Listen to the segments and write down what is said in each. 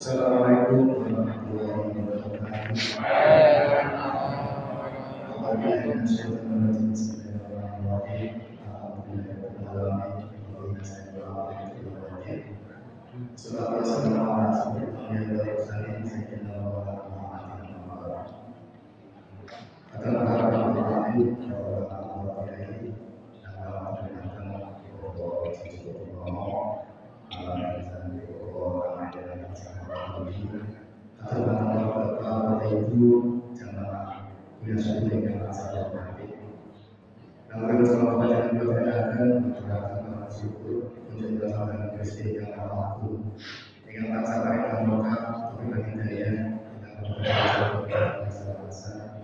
Assalamualaikum warahmatullahi wabarakatuh. Lalu sama badan berkaitan dengan syukur untuk melakukan kesehatan aku dengan masalah yang maka berikan hidayah dan masa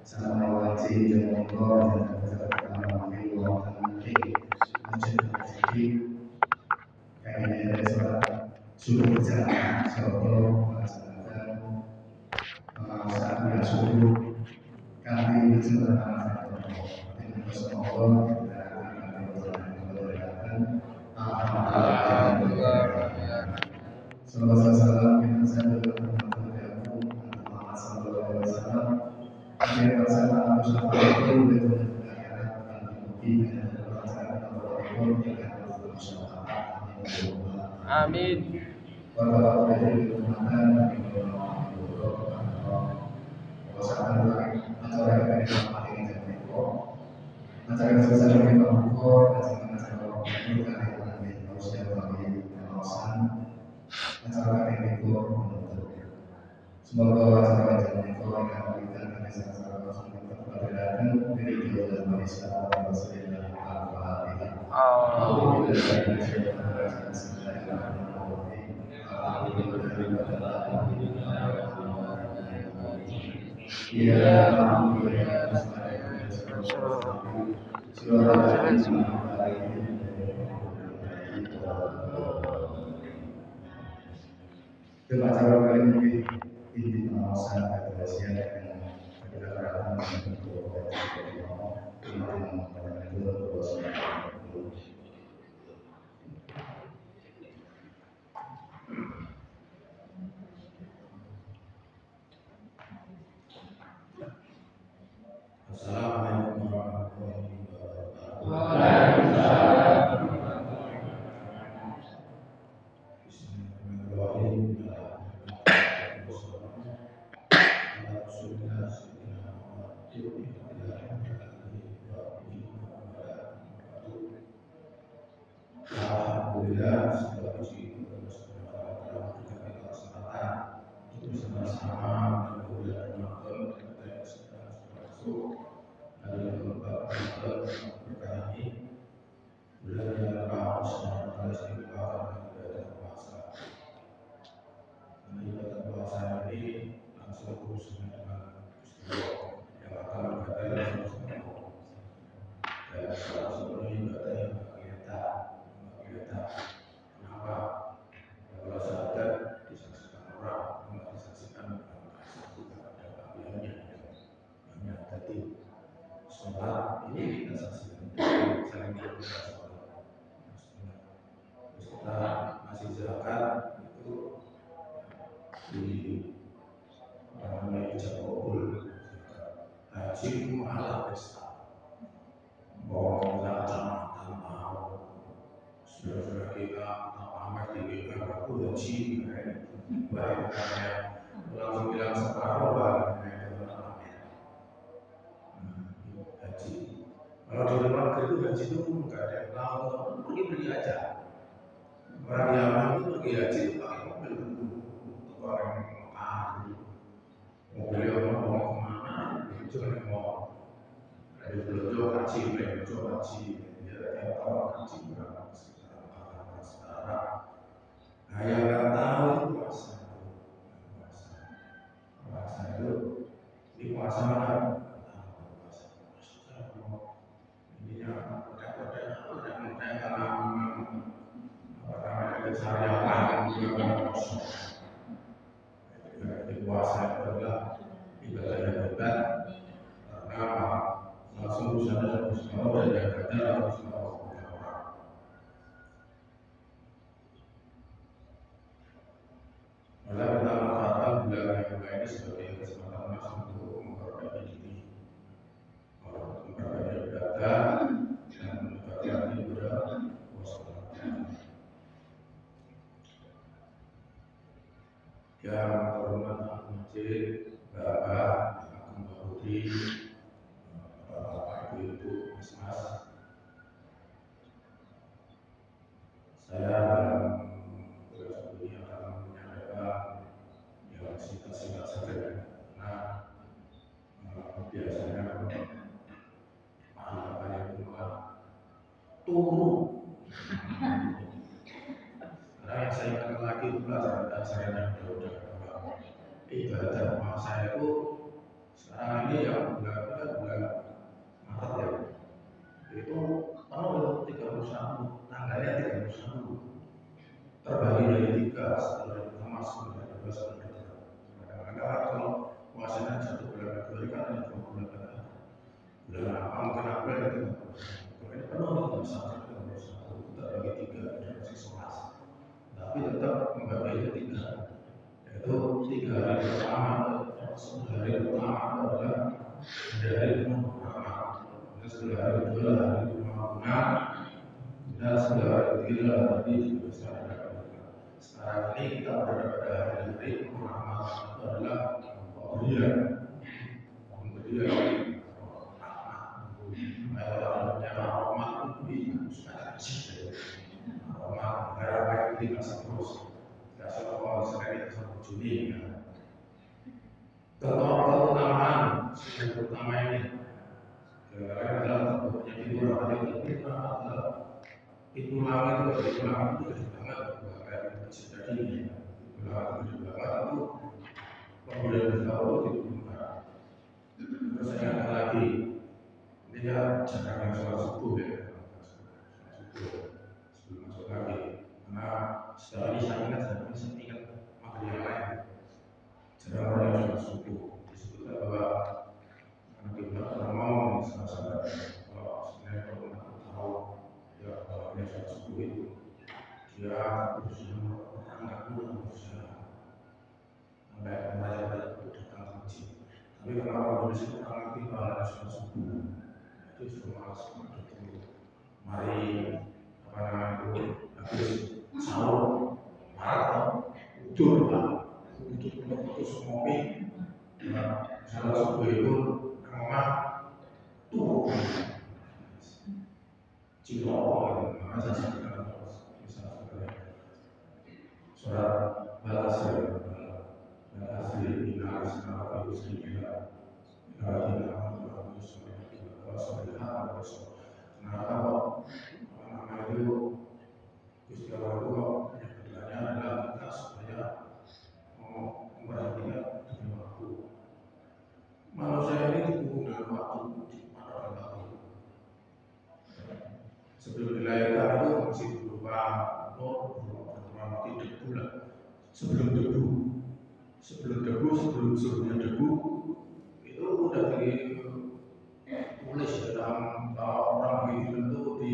sama wajib dan Allah dan beserta Allah dan rezeki kami ada suruh berjalan seolah melaksanakan saat yang suruh kami bersama dengan Allah Sallallahu alaihi wasallam kita satu Muhammad sallallahu alaihi wasallam akhir bersama bersama Amin. Semoga acara ini akan kita sama-sama berkaitan dari dan Malaysia dan Acara kali ini sangat berhasil dan keberatan Assalamualaikum warahmatullahi wabarakatuh. Alhamdulillah segala puji kesempatan untuk bersama-sama bulan Ramadan kita masuk dari lembaga berkah ini bulan yang Ramadan ibadah puasa. Ibadah puasa ini langsung berusaha dengan yang akan berkaitan dan salah ibadah yang kita kenapa kalau sadar disaksikan orang nggak disaksikan ada apiannya yang tadi sholat ini kita saksikan saling berdoa kita masih zakat itu di namanya jabul haji malah pesta mau kecamatan mau sudah kita amat di aku haji baik langsung bilang separuh haji kalau di luar negeri haji itu nggak ada yang tahu pergi beli aja orang Yaman itu pergi haji itu pakai mobil untuk orang ahli mobil orang mau kemana itu kan mau dari Belojo haji Belojo haji dia tahu haji berapa sekarang nah yang nggak tahu itu puasa itu di puasa mana ini yang puasa adalah ibadah yang hebat karena langsung bersama dan yang ada langsung ini sebagai kesempatan emas untuk memperbaiki diri, memperbaiki ibadah dan mendekatkan diri kepada Allah Subhanahu wa Ta'ala. Yang terhormat Abu Masjid, Bapak, Agung Putri, Bapak Ibu, Mas, saya dalam tugas ini akan menyampaikan yang singkat-singkat saja, karena biasanya apa yang malah turun. Karena yang saya ingat lagi itu pelajaran yang udah ibadah rumah saya itu sekarang ini yang bulan Maret ya, itu penuh 31, tanggalnya 31, terbagi dari 3, setelah pertama, setelah kedua, setelah ketiga. Kadang-kadang kalau puasanya 1 bulan Februari kan ada 2 bulan kan, bulan apa mungkin April itu ini penuh 31, terbagi 3, dan masih 11, tapi tetap membagi 3, yaitu 3 hari pertama. 10 hari pertama adalah hari penuh rahmat, 10 hari kedua hari bunga, dan 10 hari ketiga hari dibesar. Sekarang ini kita berada pada hari penuh rahmat, itu adalah Qadriyah. Rahmat itu rahmat harapan itu masih terus. Kalau misalnya kita sampai Juni, keutamaan yang pertama ini adalah terbentuknya pintu rahmat itu. Pintu langit itu gede banget, kayak masjid tadi ini. Pintu langit gede banget itu pemberian tahu dibuka. Terus saya ingat lagi, dia jarang yang sholat subuh ya, sebelum masuk lagi. Karena setelah ini saya ingat materi yang lain. Jarang orang yang sholat subuh. Disebutkan bahwa kita pernah mau salah-salah kalau sebenarnya kalau kita tahu ya kalau dia sholat subuh itu dia berusaha angkat dulu, berusaha sampai membaca datang ke masjid. Tapi kalau orang berusaha mengerti kalau ada sholat subuh itu sudah malas bertemu. Mari apa namanya itu habis sahur marah tidur lah, untuk ngopi. Sholat subuh itu rumah tuh cilok, maka saya sebutkan misalnya surat Al-Asr, Al-Asr Al-Asr nah kalau nama itu istilah itu kebetulannya adalah kita supaya memperhatikan demi waktu. Manusia ini didukung dengan waktu, dipandu waktu. Sebelum dilahirkan itu masih berupa mati debu lah. Sebelumnya debu itu udah ditulis dalam orang begitu itu di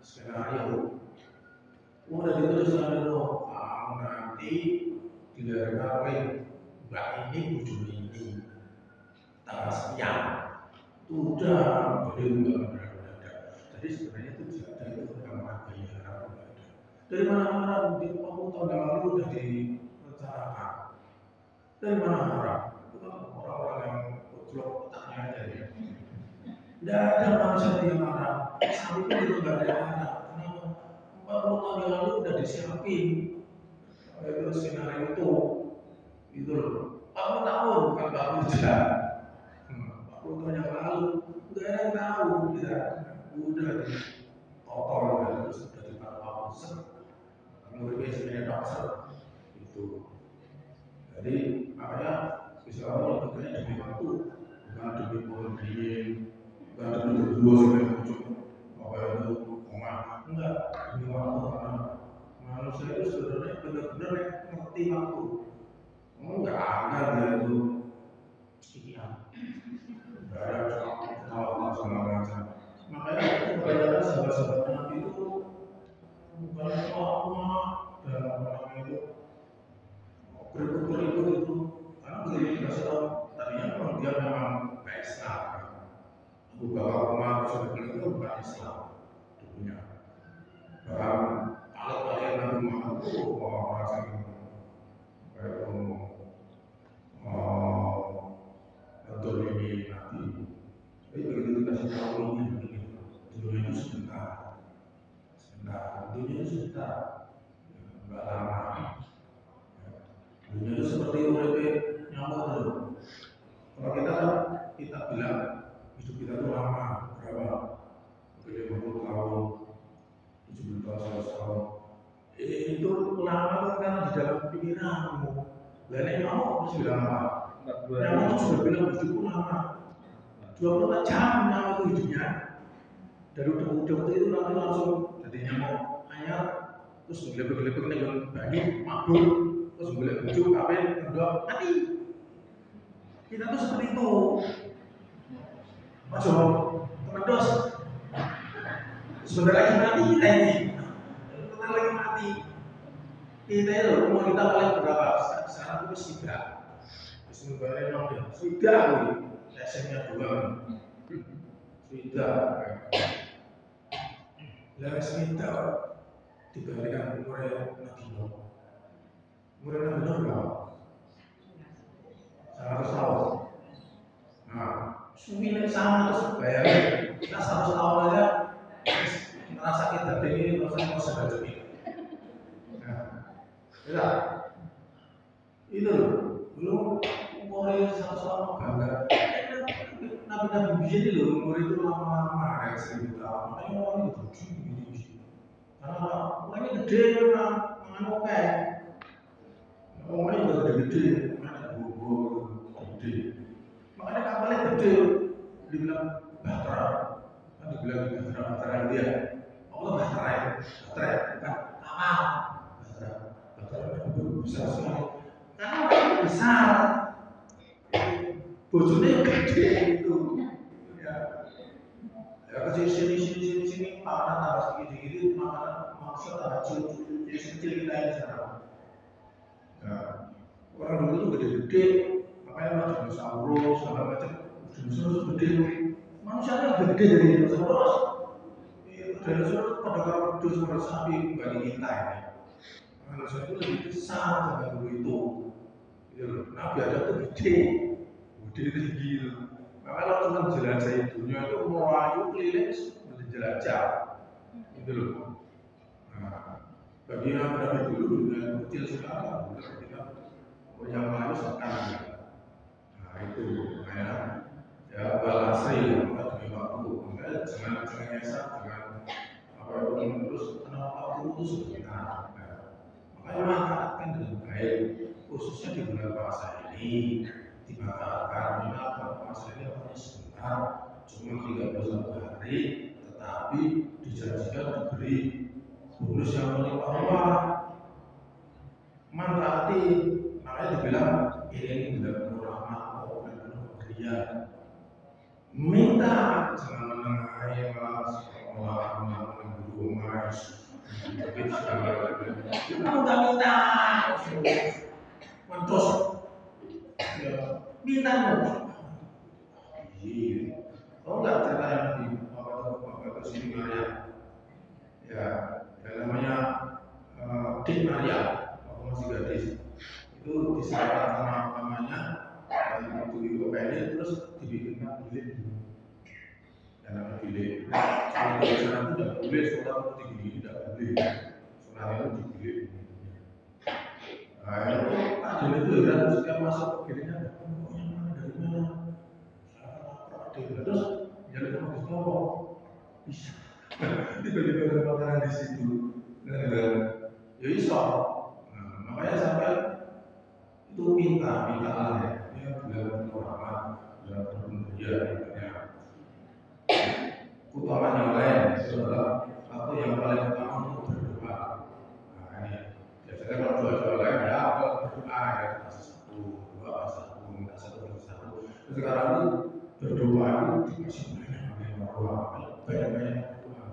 skenario. Udah ditulis dulu, nanti dilahirkan oleh mbak ini bujum ini tanggal sekian. Udah jadi enggak. Jadi sebenarnya itu tidak ada itu menghargai harap. Dari mana harap? Di 40 tahun yang lalu sudah direncanakan. Dari mana harap? Itu kan orang-orang yang goblok otaknya aja ya. Tidak ada manusia yang harap. Sampai itu juga tidak ada harap. Kenapa? 40 tahun yang lalu sudah disiapin. Itu skenario itu. Gitu loh. 40 tahun bukan 40 jam. 40 tahun yang lalu tidak ada yang tahu kita udah di total dan sudah dipakai muridnya sebenarnya dokter itu. Jadi makanya bisa orang bekerja demi waktu, bukan demi pohon dingin, bukan demi berdua sebagai ujung apa itu omah, enggak, demi waktu. Karena manusia itu sebenarnya benar-benar ngerti waktu. Enggak ada dia itu sekian. Ada segala macam. Makanya kebanyakan sahabat-sahabat Nabi itu bukan lama dan orang itu berikut itu sudah bilang itu bukan Islam dulunya. Bahkan kalau kalian Nabi Muhammad itu orang yang kayak betul ini Nabi. Tapi begitu dikasih tahu ini begini, dunia itu sebentar, dunia itu sebentar, nggak lama. Dunia itu seperti urip nyamuk dulu. Kalau kita bilang hidup kita itu lama, berapa? 50 tahun, 70 tahun, 100 tahun. Itu lama kan karena di dalam pikiranmu. Lah nek nyamuk mesti bilang apa? Nyamuk itu sudah bilang hidupku lama. 24 jam nyamuk itu hidupnya. Dari udah itu nanti langsung jadi nyamuk anyar, terus gelebek-gelebek nih banyu, mabuk, terus golek bojo kawin, kendok, mati. Kita tuh seperti itu. Mas kemendos. Sebentar lagi mati kita ini. Sebentar lagi mati. Kita itu umur kita paling berapa? Sekarang itu sudah. Sebenarnya nomor sudah nih. SMA 2. Sudah. Lalu kita dibandingkan umurnya Nabi Nuh. Umurnya Nabi Nuh berapa? 100 tahun. Nah, suwinya sama terus bayangin kita 100 tahun aja merasa kita ini merasa mau sedang ini. Nah, ya, itu lu umurnya 100 tahun bangga. Nabi-nabi begini loh umur itu lama-lama kayak 1000 tahun. Makanya orang itu gini. Karena orangnya gede kan, mangan oke. Orangnya juga gede, makanya gede. Makanya kapalnya gede, dibilang bahtera, kan dibilang bahtera India. Allah bahtera bukan kapal. Bahtera itu besar sekali. Karena orangnya besar, bojone gede itu. Ya ke sini makanan tambah sedikit makanan maksud tambah kecil kita ini sekarang. Nah, orang dulu itu gede-gede, makanya macam dinosaurus, segala macam dinosaurus gede. Manusia lebih gede dari dinosaurus. Dinosaurus pada kalau dinosaurus sapi dibanding kita ini. Manusia itu lebih besar dari dulu itu. Nabi Adam itu gede tinggi. Kalau cuma jelajah dunia itu melayu keliling menjelajah, itu loh. Nah, bagi yang Nabi dulu dunia kecil sekarang, kita yang melayu sekarang. Nah itu, ya balasai yang kita demi waktu, jangan nyesat dengan apa yang terus kenapa waktu itu sebentar. Makanya manfaatkan dengan baik, khususnya di bulan puasa ini. Dibatalkan kenapa masalahnya hanya sebentar, cuma 31 hari, tetapi dijanjikan diberi bonus yang melimpah-limpah. Manfaati, makanya dibilang ini bulan penuh rahmat, bulan penuh pemberian. Minta, jangan menengahi malah mengguru mas. Kita udah minta, mentos. Minta dong. Iya. Tahu nggak cerita yang di apa sini Maria? Ya, yang namanya Dik Maria, waktu masih gadis. Itu diserapan sama mamanya, waktu itu pendek terus dibikinkan bilik. Dan namanya bilik. Kalau di sana itu tidak boleh seorang tinggi tidak boleh. Seorang itu dibilik. Nah, itu adil itu heran setiap masuk ke giringnya. Terus jadi kamu kelompok bisa tiba-tiba ada makanan di situ ya iso. Nah, makanya sampai itu minta lah ya bulan rahmat bulan pemberian utama yang lain itu adalah satu yang paling utama untuk berdoa. Nah ini biasanya kalau doa-doa lain ya kalau berdoa ya kasih satu dua satu minta satu. Sekarang itu berdoa itu dikasih banyak berdoa, banyak berdoa.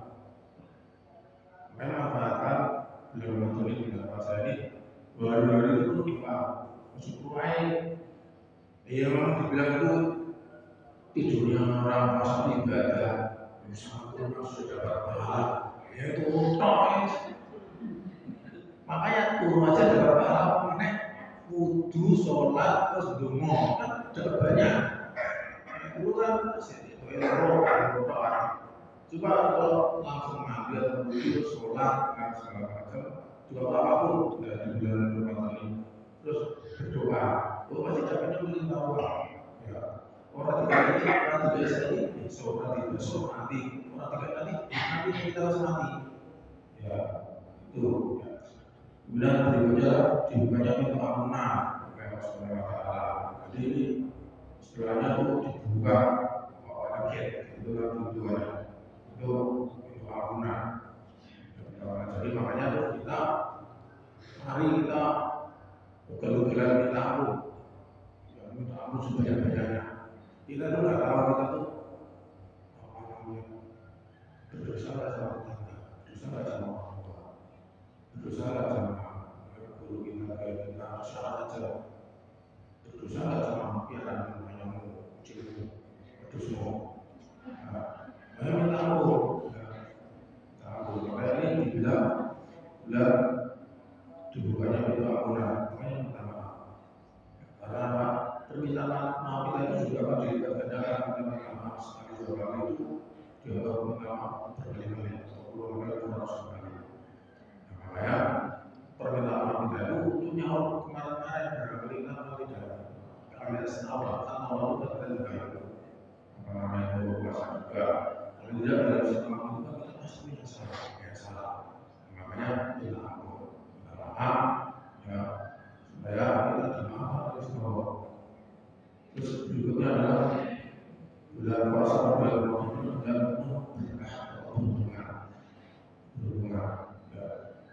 Makanya manfaatkan bulan Ramadan ini bulan puasa ini, hari-hari itu berdoa, bersyukur aja. Iya memang dibilang itu tidurnya orang pas ibadah, Sama itu sudah dapat pahala, ya itu toh. Makanya turun aja dapat pahala, makanya kudu sholat terus dungo kan dapat banyak. Itu kan coba kalau langsung ngambil wudhu sholat dan segala macam juga apapun dari bulan Ramadan ini terus berdoa, pasti dapatnya berlimpah ya. Orang tiga ini besok nanti orang tiga nanti kita harus mati ya itu ya. Kemudian berikutnya dibukanya pintu ampunan oleh Subhanahu wa Ta'ala. Jadi ini istilahnya itu dibuka lagi itu kan tujuannya itu ampunan. Jadi makanya terus kita mari kita ugal-ugalan minta ampun ya, minta ampun sebanyak-banyaknya. Kita tuh nggak tahu kita tuh apa namanya berdosa nggak sama tetangga, berdosa nggak sama orang tua, berdosa nggak sama guru kita kayak kita syarat aja, berdosa nggak sama pikiran yang cilmu, berdosa. Nah, minta ampun. Makanya ini dibilang bulan dibukanya pintu ampunan, makanya minta maaf. Karena apa? Permintaan maaf kita itu juga akan dilipat gandakan. Kita minta maaf sekali dua kali itu dianggap minta maaf berkali-kali atau puluhan kali atau ratusan kali. Makanya permintaan maaf kita itu untuk nyawa kemarin-kemarin barangkali kita tidak kami senawal, kan awal itu kita juga itu apa namanya itu puasa juga. Kalau tidak dalam setengah itu kita pasti punya salah. Makanya minta ampun, minta maaf ya supaya kita dimaafkan oleh Allah. Terus berikutnya adalah bulan puasa bulan Ramadan dan berhubungan. Ya.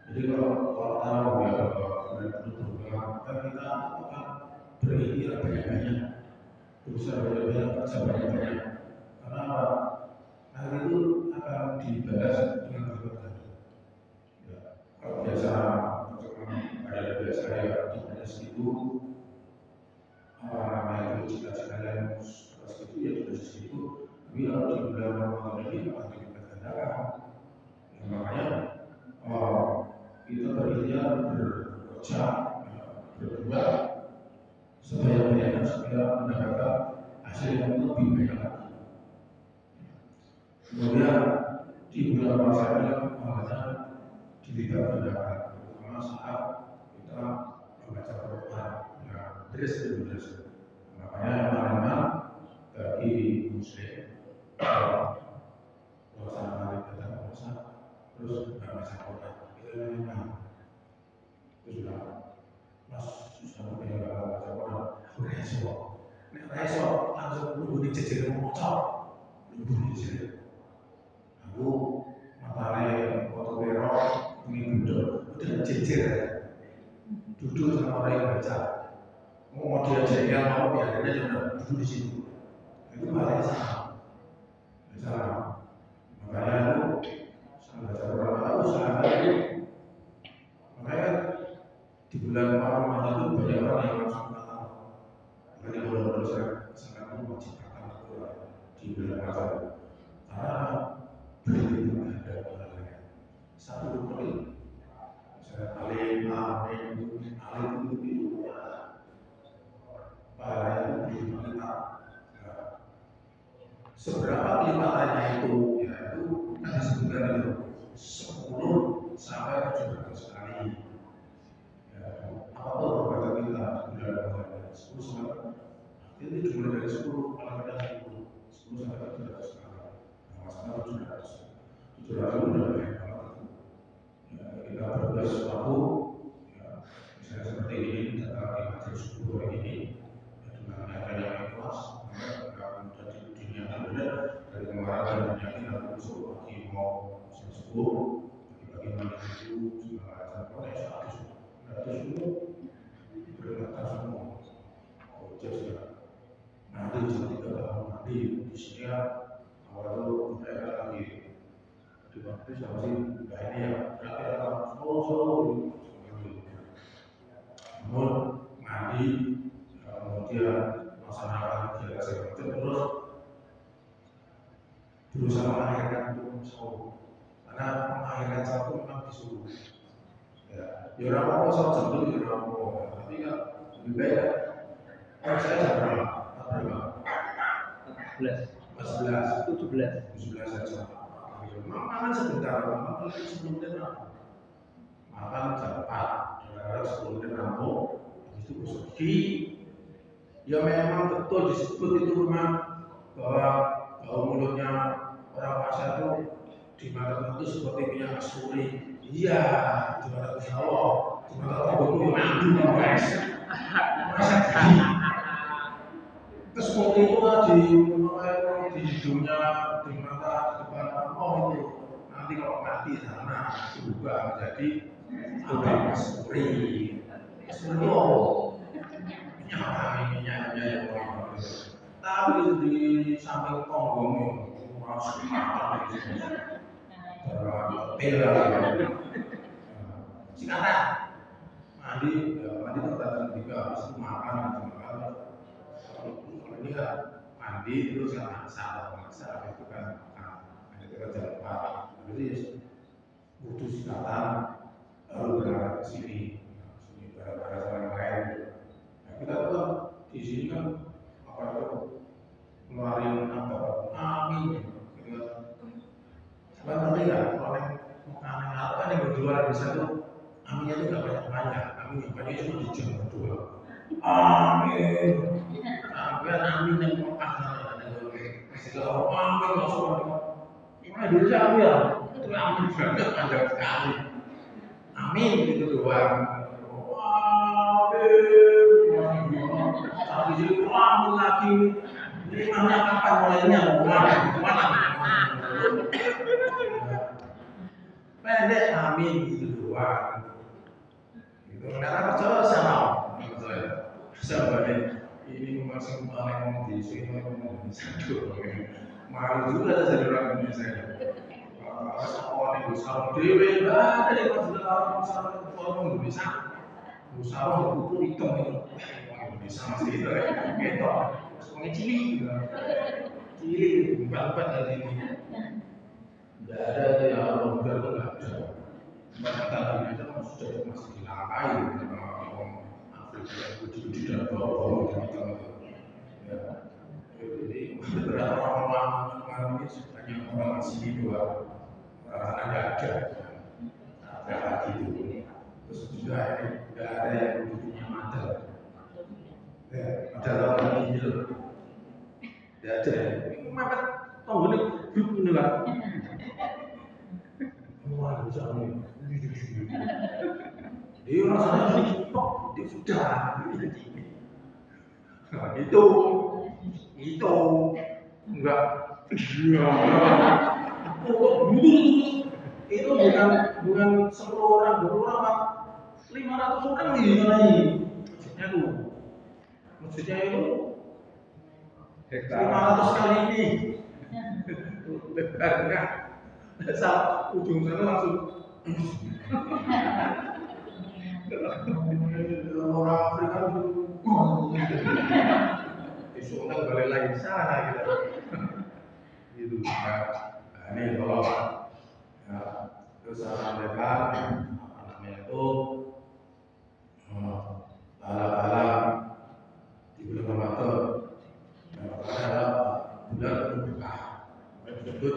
Jadi kalau tahu ya bulan berhubungan maka kita akan berikhtiar banyak-banyak, berusaha banyak-banyak, kerja banyak-banyak. Karena apa? Hari itu akan dibalas dengan berlipat ganda. Ya. Kalau biasa ada biasa ya dibalas segitu apa namanya itu cita-cita yang segitu ya sudah segitu. Tapi kalau di bulan Ramadan ini akan dilipat gandakan. Ya, makanya kita berikhtiar bekerja berdua sebanyak-banyaknya supaya mendapatkan hasil yang lebih baik lagi. Kemudian di bulan puasa ini pahalanya dilipat gandakan, terutama saat kita membaca Al-Quran. Terus. Makanya teman-teman bagi muslim melaksanakan ibadah puasa terus membaca Al-Quran itu memang itu sudah mas susah mungkin nggak baca Al-Quran reso langsung nunggu dijejer motor nunggu dijejer aku matanya foto merah ini duduk udah jejer duduk sama orang yang baca. Mau dia jengkel mau biarnya juga duduk di situ. Itu hal yang sama. Makanya itu saya baca Quran tahu sahabat itu. Makanya di bulan Ramadan itu banyak orang yang langsung tahu. Makanya kalau saya sangat wajib kata Quran di bulan Ramadan. Karena berlipat ganda pahalanya. Satu kali saya alim itu pahalanya itu berlipat. Seberapa lipatannya itu ya itu kan disebutkan itu 10 sampai 700 kali. Ya, apapun perbuatan kita di bulan Ramadan 10 sampai ini jumlah dari 10 kadang-kadang 10 sampai 700 kali. Nah, masalah 700 sudah banyak banget. Ya, kita berbuat sesuatu ya, misalnya seperti ini kita di majelis subuh hari ini ya, dengan niatan yang ikhlas maka di dunia akhirat dari kemarin dan yakin aku besok lagi mau subuh bagi itu segala macam protes itu semua berkata semua just nanti jika tahun nanti di sini awal itu mereka lagi di waktu sama sih nah ini ya berarti akan solo namun mandi kemudian melaksanakan kegiatan segala macam terus berusaha mengakhirkan untuk sahur. Karena mengakhirkan sahur itu memang disuruh. Ya orang apa soal jam itu ya orang apa, tapi kan lebih baik kan. Kalau saya jam berapa? 14, 17 saja. Makan sebentar, makan sebelum makan. Makan jam 4, kadang-kadang sebelum rampung, habis itu gosok gigi. Ya memang betul disebut itu memang bahwa bau mulutnya orang puasa itu di mata tertentu seperti minyak kasturi. Iya, di mata Allah, di mata tubuhku yang mandi guys. Masa gigi. Terus mungkin itu di hidungnya, di mata, di depan itu nanti kalau mati sana berubah menjadi apa kasturi. Kasturi minyaknya yang orang tapi itu di samping tonggong masuk sikatan mandi tergantung juga habis itu makan ini kan mandi terus masak itu kan ada jam 4 jadi butuh sikatan lalu berangkat ke sini barang-barang orang lain. Kita tuh di sini kan apa itu ngeluarin apa amin gitu kan. Sebenarnya ya kalau yang makanan apa kan yang berdua bisa tuh aminnya tuh nggak banyak amin banyak cuma di jam berdua amin sampai amin yang makanan segala amin langsung Indonesia amin ya itu amin banget panjang sekali amin gitu doang tapi jadi amin lagi ini mana kapan mulainya mana pendek amin gitu doang gitu karena percaya sama ini masih paling di sini ngomong satu malu juga jadi orang Indonesia sekolah itu sarung dewe ada di orang sarung ngomong bisa sarung buku hitam itu Indonesia masih itu gitu semuanya cili empat dari ini tidak ada yang orang muda itu nggak ada banyak tadi itu sudah masih dilakai orang Afrika itu dan bawa-bawa gitu ya jadi beberapa orang ini sebenarnya orang sini dua orang ada lagi itu terus juga ini tidak ada yang butuhnya madal ya madal orang ini loh tidak ada ini makan tahu ini grup ini kan wah bisa nih jadi orang sana itu sudah nah, itu enggak iya itu bukan 10 orang 20 orang 500 orang nih masjidnya tuh masjidnya itu 500 kali ini lebarnya saat ujung sana langsung orang Afrika itu besok balik lagi sana gitu nah ini kalau ya, terus saya sampaikan namanya itu bala-bala di bulan Ramadan adalah bulan berkah disebut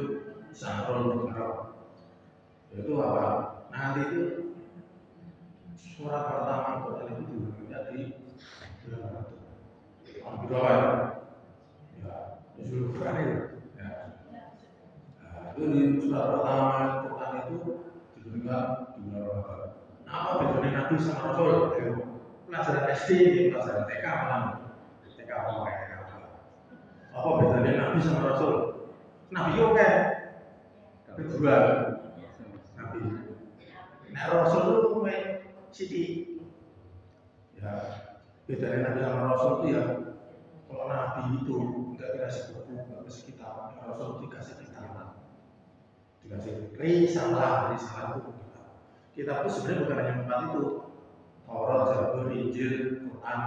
Syahrul Muharram itu apa? Nanti itu surat pertama Quran itu dibaca di bulan Ramadan berapa ya? Ya, di seluruh Quran itu ya. Nah, itu di surat pertama Quran itu diberikan di bulan Ramadan. Apa bedanya Nabi sama Rasul? Pelajaran SD, pelajaran TK malam. TK apa bedanya Nabi sama Rasul? Nabi oke, kedua Nabi. Nah Rasul itu main Siti. Ya, bedanya Nabi sama Rasul itu ya, kalau Nabi itu nggak dikasih buku, nggak dikasih kitab, Rasul dikasih kitab, dikasih risalah itu kitab itu sebenarnya bukan hanya 4 itu, Taurat, Zabur, Injil, Quran,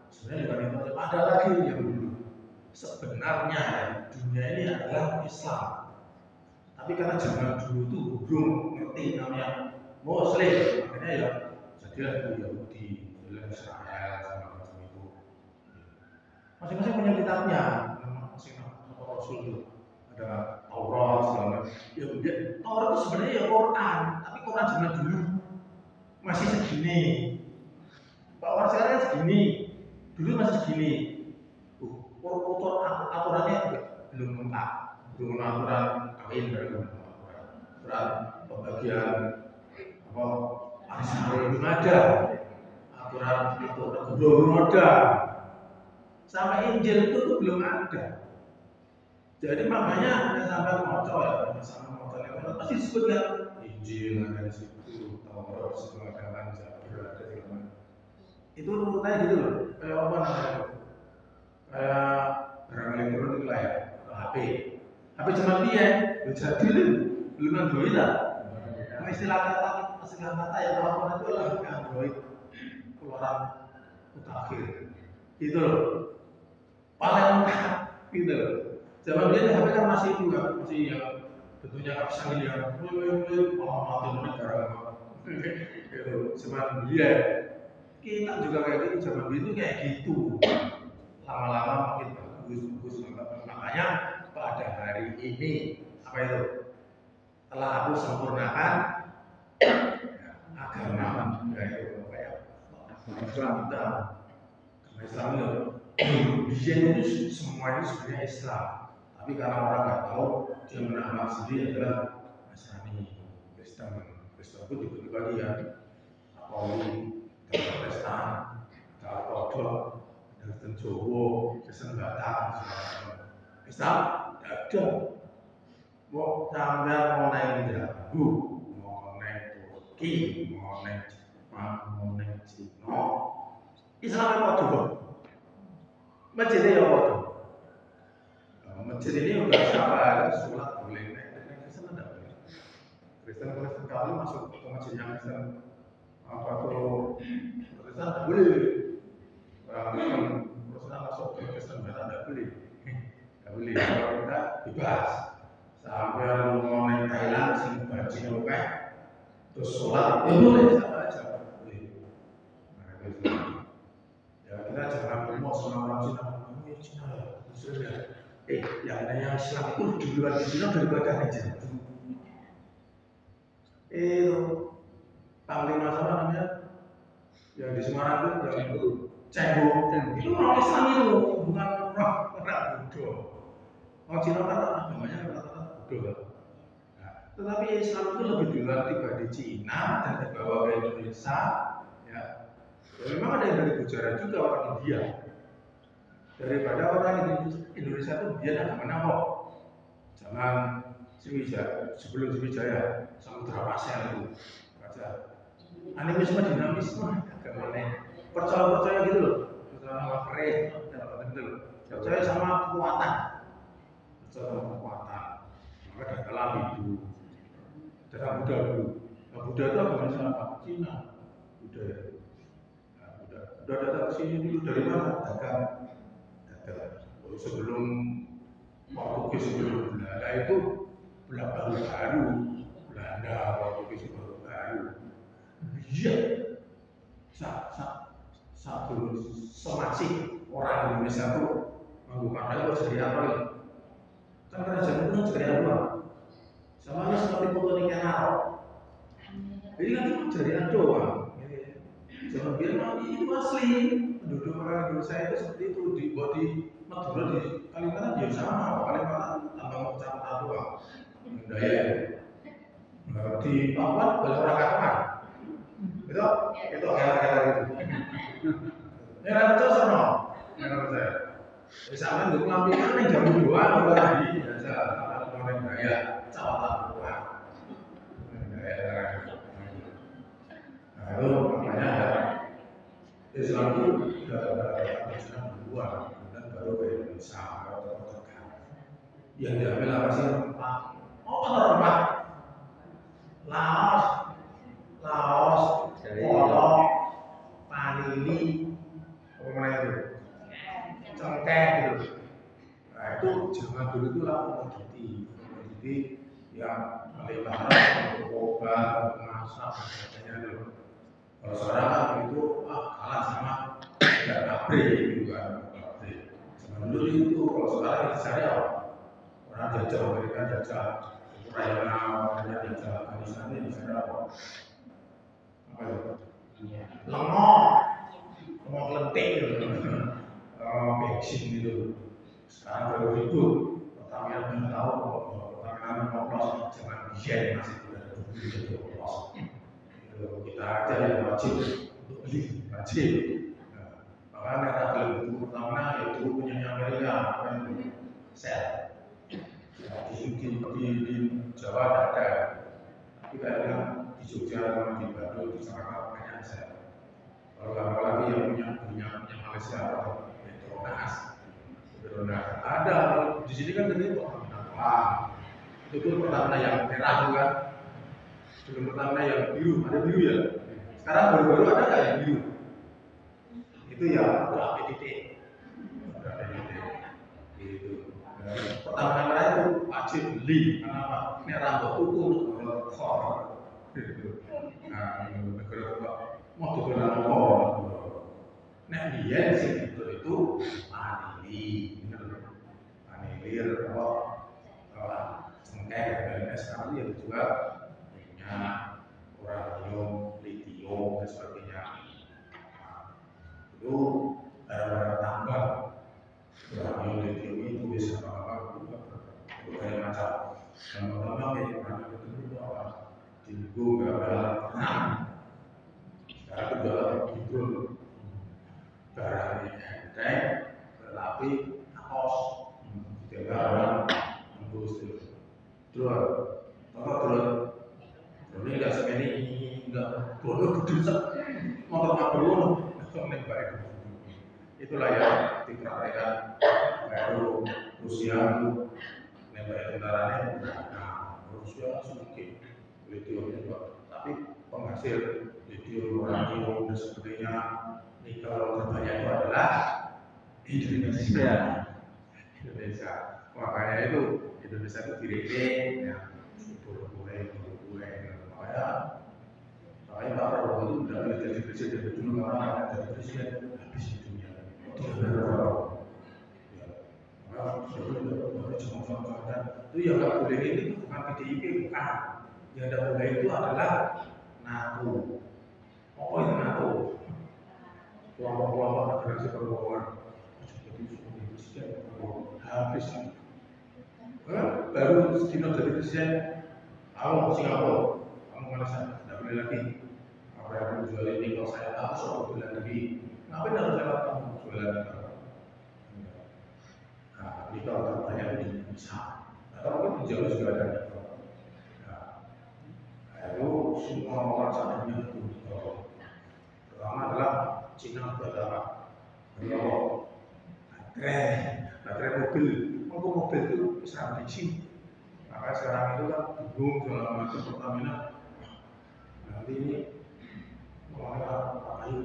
sebenarnya bukan itu, ada lagi yang dulu. Sebenarnya dunia ini adalah Islam. Tapi karena zaman dulu tuh belum ngerti namanya Muslim, makanya ya jadilah itu Yahudi, jadilah Israel sama macam itu. Masing-masing punya kitabnya, masing-masing Rasul itu ada Taurat segala macam. Ya, Taurat itu sebenarnya ya Quran, tapi Quran zaman dulu masih segini. Kalau sekarang kan segini, dulu masih segini. Aturannya belum lengkap, belum aturan kawin, belum aturan pembagian apa arisan belum ada, aturan itu belum ada, sama Injil itu belum ada. Jadi makanya sampai moco ya, sama moco itu pasti disebutkan Injil ada di situ, Taurat di situ ada, Zabur ada di mana. Itu urutannya gitu loh, kayak apa namanya? Kayak barang elektronik lah ya, HP. HP cuma dia, jadi belum Android lah. Istilah kata ya telepon itu adalah Android keluaran mutakhir. Gitu loh, paling lengkap gitu loh. Zaman dia HP kan masih itu kan, masih yang bentuknya nggak bisa lihat, mati negara. Gitu, cuman dia kita juga kayak gitu, zaman itu kayak gitu. Lama-lama makin bagus. Makanya pada hari ini apa itu? Telah aku sempurnakan agama, yaitu kayak Islam kita. Islam itu itu semuanya sebenarnya Islam, tapi karena orang nggak tahu, dia menambah sendiri adalah Nasrani, Kristen. Kristen itu dibagi lagi ya, Katolik, Protestan, Ortodok, Kristen Jawa, Kristen Batak, Islam ada. Mau sampai mau naik Jawa, mau naik Turki, mau naik Jepang, mau naik Cina, Islam apa juga? Masjidnya apa tuh? Masjid ini udah siapa sholat boleh, Kristen ada boleh. Kristen kali masuk ke masjidnya Kristen apa tuh? Kristen tidak boleh. Kristen masuk ke Kristen tidak boleh. Tidak boleh. Kalau kita bebas. Sampai mau naik Thailand, sing bajunya oke, terus sholat, ya boleh siapa aja. Boleh. Nah, itu. Ya kita jangan mau sama orang Cina, ini Cina ya, Muslim ya. Yang namanya Islam itu duluan di Cina daripada aja. Panglima sama namanya, yang di Semarang itu yang itu cebong, itu orang Islam itu bukan orang Buddha. Orang Cina kan agamanya rata-rata Buddha. Nah, tetapi Islam itu lebih duluan tiba di Cina dan dibawa ke Indonesia. Ya, memang ada yang dari Gujarat juga orang India. Daripada orang Indonesia itu biar agama apa? Zaman Sriwijaya, sebelum Sriwijaya, Samudra Pasir itu baca animisme dinamisme agamanya percaya gitu loh, percaya sama keren, gitu loh, percaya sama kekuatan, maka datanglah Hindu, datang Buddha dulu. Nah, Buddha itu agama siapa? Cina, Buddha. Nah, Buddha datang ke sini dulu dari mana? Dagang. Sebelum Portugis, sebelum Belanda itu baru Belanda, Portugis baru. Iya, satu semasih orang Indonesia itu menggunakan itu jadi apa? Kan kerajaan itu jadi apa? Sama seperti foto di Kenaro. Jadi kan cuma jadian doang. Jangan bilang ini itu asli. Penduduk orang Indonesia itu seperti itu di Madura di Kalimantan dia sama. Kalimantan tambah mau campur doang. Budaya. Di Papua banyak orang Katakan. Itu kata-kata itu. Ya kan betul sama. Ya kan saya. Misalkan untuk lampiran yang jam 2 lagi biasa orang budaya cawatan doang. Nah itu makanya Islam itu sudah ada Islam duluan dan baru ke Indonesia atau terkait. Yang diambil apa sih rempah? Oh rempah, Laos, kolok, vanili, apa namanya itu, cengkeh gitu. Nah itu zaman dulu itu lah komoditi yang melihara untuk obat, untuk masak dan sebagainya itu. Kalau sekarang kan itu kalah sama tidak pabrik gitu kan, pabrik. Zaman dulu itu kalau sekarang dicari apa? Orang jajah Amerika, jajah Ukraina, orang jajah Afghanistan ini dicari apa? Apa itu? Lemong lentik gitu, bensin gitu. Sekarang baru ribut. Pertamina belum tahu bahwa Pertamina mengoplos jangan desain masih berada di itu oplos. Kita aja yang wajib untuk beli, wajib. Bahkan mereka belum itu Pertamina itu punya Amerika, apa yang sel. Di Jawa ada, tapi kayaknya di Jogja atau di Bandung di Jakarta banyak sel. Kalau apalagi yang punya Malaysia atau Petronas ada. Di sini kan ini Pertamina. Itu pun Pertamina yang merah kan, sebelum Pertamina yang biru, ada biru ya. Sekarang baru-baru ada nggak yang biru? Itu ya udah PDT, gitu. Pertamina merah itu wajib beli, karena apa? Merah untuk ukur, kotor, gitu. Nah, negara mau tukeran apa? Nah dia sih itu anilir apa cengkeh dan sekarang yang juga minyak, uranium, litium dan sebagainya. Itu barang-barang tambang. Uranium, litium itu bisa berbagai macam. Tambang yang uranium itu apa? Tinggu nggak ada perang. Sekarang itu hidrol. Barangnya enteng, tetapi kos tidak orang tembus terus. Ini nggak semeni, nggak bodoh gede motor kabur langsung baik. Itulah yang dipraktekkan baru Rusia itu nembak tentaranya. Nah, Rusia sedikit litiumnya juga, tapi penghasil litium, uranium dan sebagainya. Nikel terbanyak itu adalah Indonesia. Makanya itu Indonesia itu dirilik ya, makanya Pak Prabowo itu udah boleh jadi presiden dulu, karena jadi presiden habis di dunia. Itu yang nggak boleh ini bukan PDIP, bukan. Yang nggak boleh itu adalah NATO. Apa itu NATO? Kelompok-kelompok negara seperluan habis. Baru Dino jadi presiden, kamu Singapura, kamu Malaysia, tidak boleh lagi. Apa yang kamu jual ini kalau saya tahu soal bulan lagi, ngapain harus lewat kamu jualan itu? Nah, ini kalau terbanyak itu bisa. Atau mungkin di Jawa juga ada. Nah, itu semua orang sana itu. Pertama adalah Cina pertama, baterai mobil. Mobil itu bisa bensin. Maka sekarang itu kan bingung segala macam Pertamina. Nanti ini malah ayo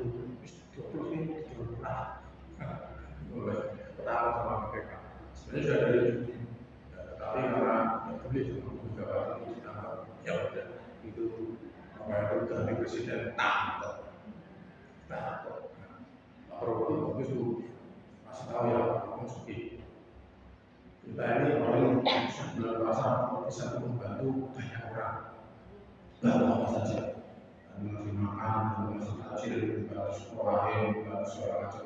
double ini murah. Pertama sama mereka. Sebenarnya sudah dari dulu, tapi karena beli juga itu ditambah. Ya udah itu apa itu ganti presiden takut. Pak Prabowo itu bagus tuh, masih tahu ya kamu sedih. Kita ini orang bulan puasa bisa membantu banyak orang. Bantu apa saja, ngasih makan, ngasih takjil, bantu sekolah, bantu segala macam.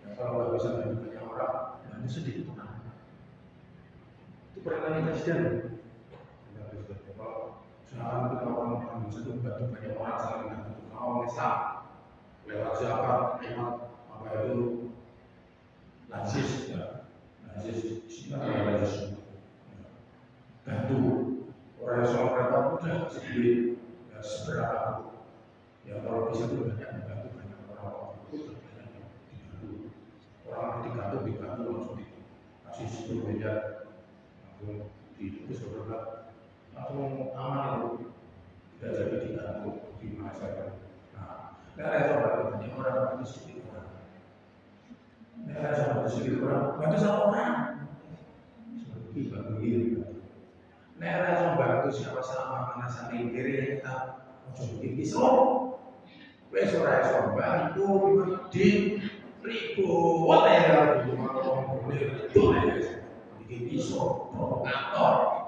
Ya, kalau nggak bisa bantu banyak orang, bantu sedikit orang. Itu perintahnya presiden. Kalau sekarang kita orang bisa membantu banyak orang, saling membantu kaum Islam. Lewat siapa? Lewat apa itu Lansis ya, Lansis bantu orang soal kereta mudah sedikit ya seberapa ya kalau bisa itu banyak membantu banyak orang itu banyak dibantu orang digantung langsung dikasih 10 miliar langsung dibungkus beberapa langsung aman itu tidak jadi digantung di masa. Karena itu banyak orang bantu sedikit orang. Karena itu bantu sedikit orang, bantu satu orang. Seperti bantu diri. Nek ora iso bantu siapa sama manasan kiri kita ojo bikin pisau. Wes ora iso bantu medit ribut ya di rumah itu bikin pisau provokator.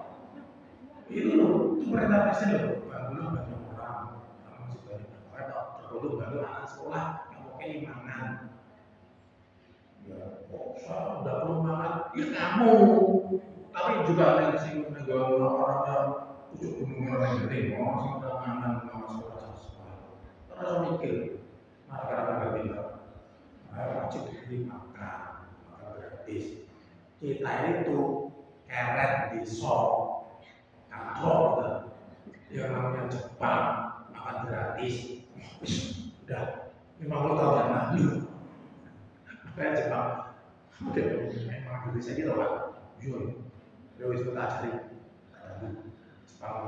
Itu loh, itu perintah presiden loh. Bantulah banyak orang, masih banyak orang terkutuk bantu anak sekolah yang mau keimanan. Ya, kok saya udah perlu makan? Ya kamu. Tapi juga ada yang sing negara orang yang pucuk gunung yang gede, mau sing udah makan sama sekolah. Terus mikir, masyarakat nggak pintar. Wajib diberi makan gratis. Kita itu keret di sol. Kantor yang namanya Jepang makan gratis, udah 50 tahun yang lalu. Makanya Jepang, oke, memang Indonesia gitu pak, jujur, terus kita cari Jepang,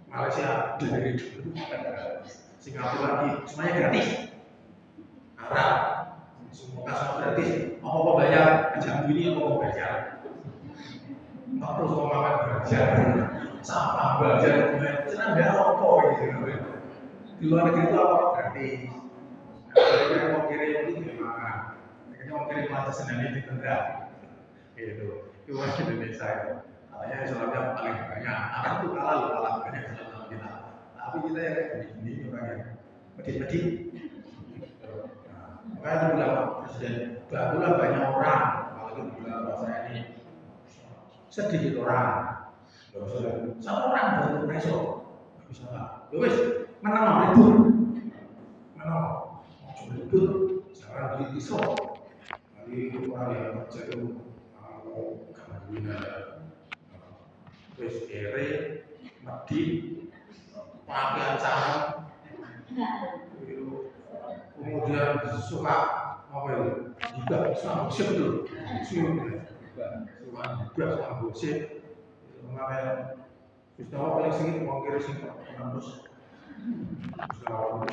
Malaysia dari dulu, Singapura lagi, semuanya gratis, Arab, semua kasih gratis, apa bayar, jam ini apa bayar. Terus mau makan belajar, sampah belajar, senang nggak rokok gitu. Di luar negeri itu apa gratis. Kalau mau kirim itu tidak makan, kalau mau kirim aja senangnya di tenda. Gitu. Itu orang Indonesia itu. Katanya Islamnya paling banyak. Arab itu kalah banyak sama kita. Tapi kita ya kayak gini orangnya, medit-medit. Makanya itu bilang presiden, bantulah banyak orang. Kalau itu bilang bahasa ini. Sedikit orang, satu orang baru besok, nggak bisa lah. Wes, menang ribut, menang, cuma ribut, sekarang beli pisau, nanti orang yang kerja itu mau gangguin ada, wes kere, medit, pakaian sarung, kemudian suka apa itu, juga sama siap tuh, juga sama gosip, makanya Gustawa paling singit mau kiri singkat kampus. Gustawa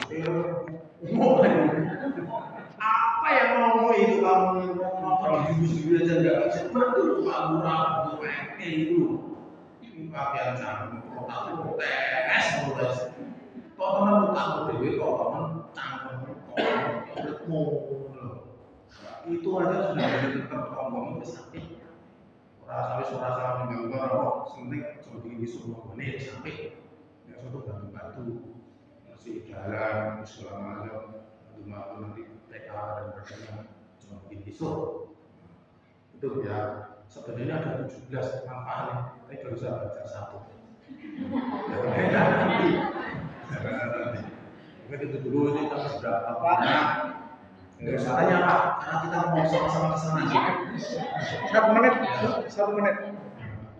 apa yang mau itu kamu nonton di TV aja nggak bisa betul Pak Lurah itu PNT itu pakaian canggung protes kok teman utang dewe kok teman canggung kok itu aja sudah jadi tertolong itu sakit. Sampai suara-suara mengganggu rokok, sebenarnya cuma bikin semua menit sampai ya suatu bantu-bantu masih jalan segala macam bantu nanti TK dan sebagainya cuma bikin pisau itu ya sebenarnya ada 17 manfaatnya tapi baru saya baca satu ya nanti mungkin itu dulu ini kita sudah apa nggak usah tanya Pak, karena kita mau sama-sama ke sana. 1 menit.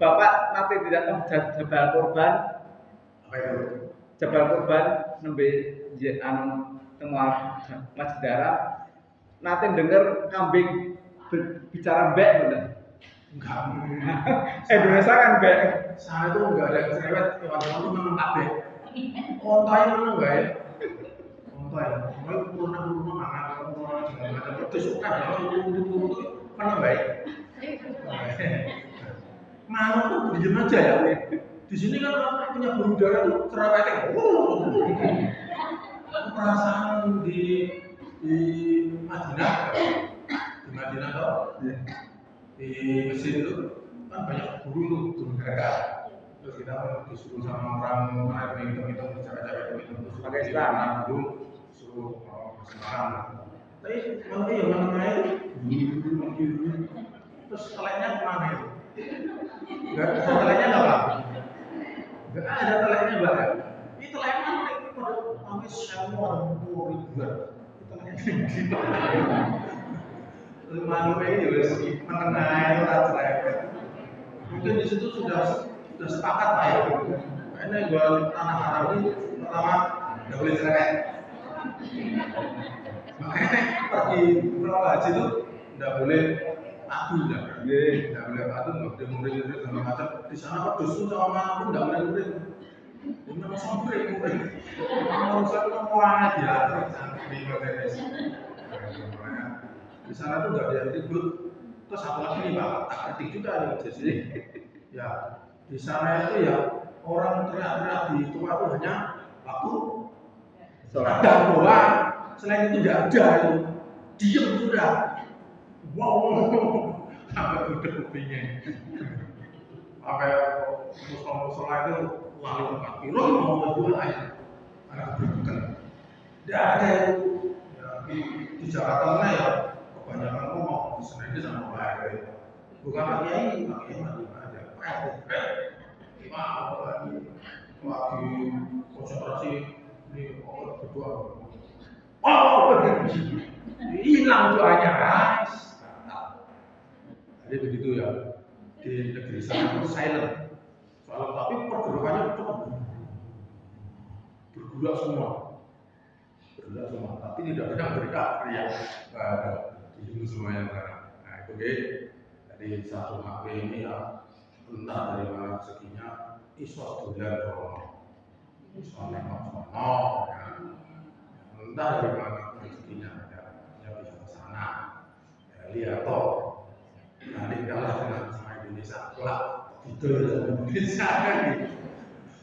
Bapak nanti tidak Jabal Kurban. Apa itu? Jabal Kurban nembe anu tengah Masjid Arab. Nanti dengar kambing bicara mbek bener. Enggak. Indonesia kan mbek. Sana itu enggak ada cerewet, orang-orang itu memang kabeh. Ontai meneng bae. Ontai. Mau purna-purna mangan dengan macam pedes kan turun-turun meneng bae. Mau tuh diem aja ya. Di sini kan orang punya bulu darah tuh cerewetnya. Perasaan di Madinah, toh, di Mesir itu kan banyak guru darah. Terus kita disuruh sama orang mana yang hitung cara-cara itu terus pakai Islam dulu suruh bersama. Tapi malah yang mana itu terus teleknya kemana itu? Enggak ada teleknya nggak Pak? Enggak ada teleknya Pak. Ini teleknya pada kami semua orang tua ribuan. Teleknya gimana? Malu ini juga menengah itu cerewet. Mungkin di situ sudah sepakat Pak ya. Karena gua tanah Arab ini pertama nggak boleh cerewet. Makanya pergi pulau haji itu nggak boleh padu nggak boleh padu, nggak boleh murid segala macam. Di sana pedus sama mana pun nggak boleh murid. Ini memang sampai murid. Mau satu mau diatur sampai di beres. Di sana tuh nggak ada ribut. Terus satu lagi nih Pak, tak kritik juga nih jadi ya Di sana itu ya orang teriak-teriak di tua itu hanya waktu Sholat. ada doang. Selain itu tidak ada itu. Diam sudah. Wow, sampai udah kupingnya. Sampai musola itu lalu 4 kilo mau berdua aja. Karena kebutuhan. Tidak ada itu. Ya, di Jakarta mana ya kebanyakan ngomong di sana ini sama baik. Bukan lagi ini, lagi ada. Lagi konsentrasi di orang berdua. Hilang doanya, guys. Jadi begitu ya. Di negeri sana itu silent. Soalnya tapi pergerakannya cepat. Bergerak semua. Tapi tidak ada teriak. Nggak ada. Itu semuanya karena. Nah itu jadi satu HP ini ya entah dari mana rezekinya isos dolan dong. Isos nengok sono ya. Entah dari mana rezekinya ya bisa ke sana. Ya lihat toh. Nanti kalah dengan sama Indonesia, kelak gitu dengan Indonesia kan gitu.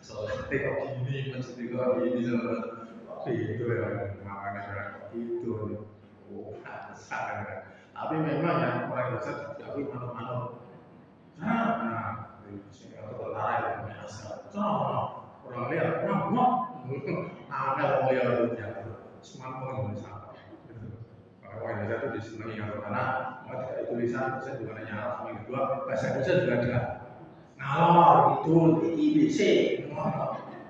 Soalnya kok gini, maksudnya kok gini seperti itu ya, makanya kok gitu. Oh, sangat. Tapi memang ya orang Indonesia diakui manut-manut. Nah, di sini atau tentara yang biasa. Orang lihat, orang ada orang lihat itu ya, semua orang Indonesia. Orang Indonesia itu disenangi karena mau tidak tulisan bisa juga nyala sama yang kedua bahasa Indonesia juga ada ngalor itu IBC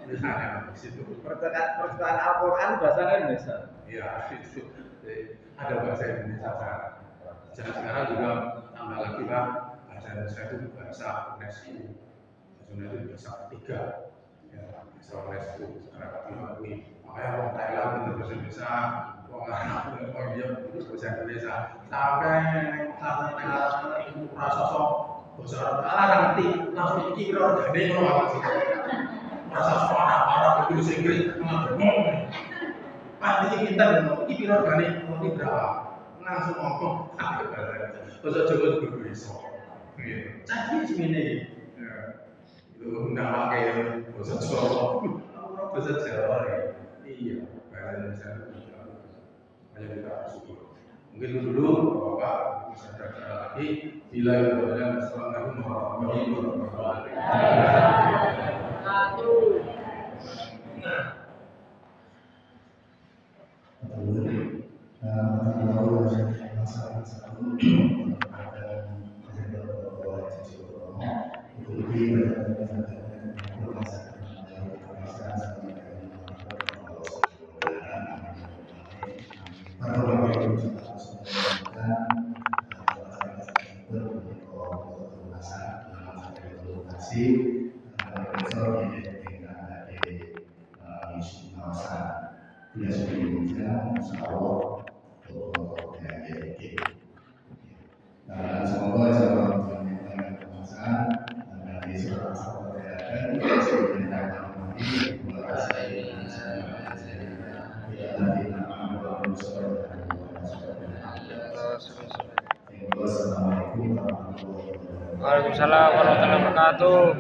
misalnya di situ Percetakan Al-Quran bahasa Indonesia. Iya itu ada bahasa Indonesia sekarang. Dan sekarang juga tambah lagi kan bahasa Indonesia itu bahasa UNESCO. Bahasa Indonesia itu bahasa ketiga. Ya, bahasa UNESCO sekarang diakui. Makanya orang Thailand itu bahasa Indonesia. Orang dia itu bahasa Indonesia sampai karena itu rasa sok bahasa Arab ngerti langsung iki organik loh sih rasa sok Arab itu Inggris ngomong Pak ini pintar iki organik ini berapa langsung ngomong bahasa Jawa itu berbeda jadi segini itu nggak pakai bahasa Jawa bahasa Jawa iya bahasa Indonesia hanya kita bersyukur. Mungkin itu dulu, Bapak bisa berbicara lagi. Bila itu adalah Assalamualaikum warahmatullahi wabarakatuh. Waalaikumsalam warahmatullahi wabarakatuh.